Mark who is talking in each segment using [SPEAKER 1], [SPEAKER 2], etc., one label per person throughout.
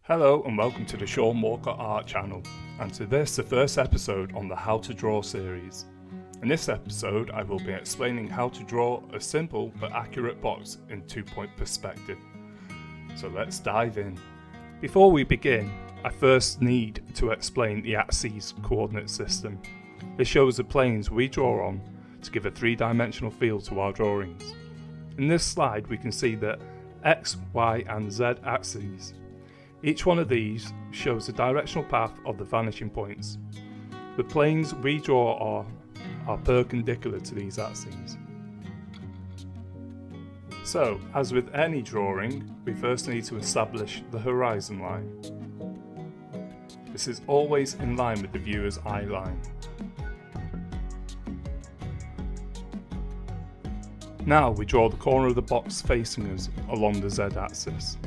[SPEAKER 1] Hello and welcome to the Sean Walker Art channel, and to this, the first episode on the How to Draw series. In this episode I will be explaining how to draw a simple but accurate box in 2-point perspective. So let's dive in. Before we begin, I first need to explain the Etzy coordinate system. This shows the planes we draw on to give a three-dimensional feel to our drawings. In this slide we can see that X, Y and Z axes. Each one of these shows the directional path of the vanishing points. The planes we draw are perpendicular to these axes. So, as with any drawing, we first need to establish the horizon line. This is always in line with the viewer's eye line. Now we draw the corner of the box facing us along the Z axis.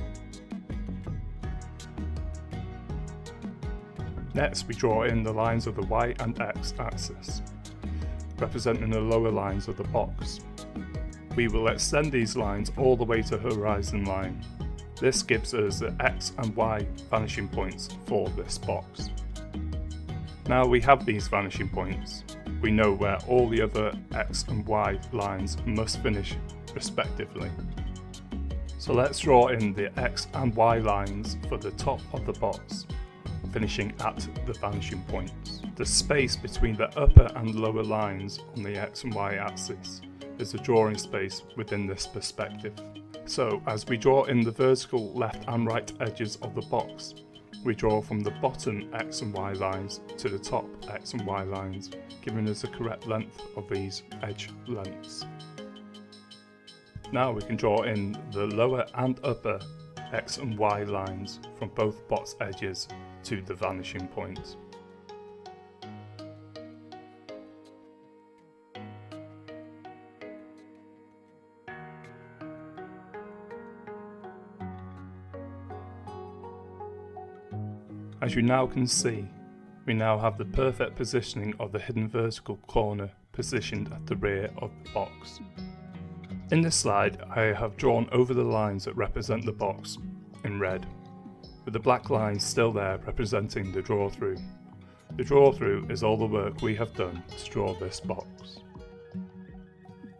[SPEAKER 1] Next we draw in the lines of the Y and X axis, representing the lower lines of the box. We will extend these lines all the way to the horizon line. This gives us the X and Y vanishing points for this box. Now we have these vanishing points, we know where all the other X and Y lines must finish respectively. So let's draw in the X and Y lines for the top of the box, finishing at the vanishing points. The space between the upper and lower lines on the X and Y axis is the drawing space within this perspective. So as we draw in the vertical left and right edges of the box, we draw from the bottom X and Y lines to the top X and Y lines, giving us the correct length of these edge lengths. Now we can draw in the lower and upper X and Y lines from both box edges to the vanishing point. As you now can see, we now have the perfect positioning of the hidden vertical corner positioned at the rear of the box. In this slide, I have drawn over the lines that represent the box in red, with the black lines still there representing the draw through. The draw through is all the work we have done to draw this box.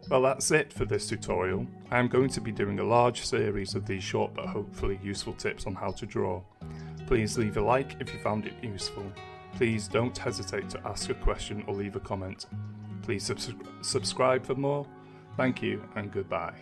[SPEAKER 1] Well, that's it for this tutorial. I am going to be doing a large series of these short but hopefully useful tips on how to draw. Please leave a like if you found it useful. Please don't hesitate to ask a question or leave a comment. Please subscribe for more. Thank you and goodbye.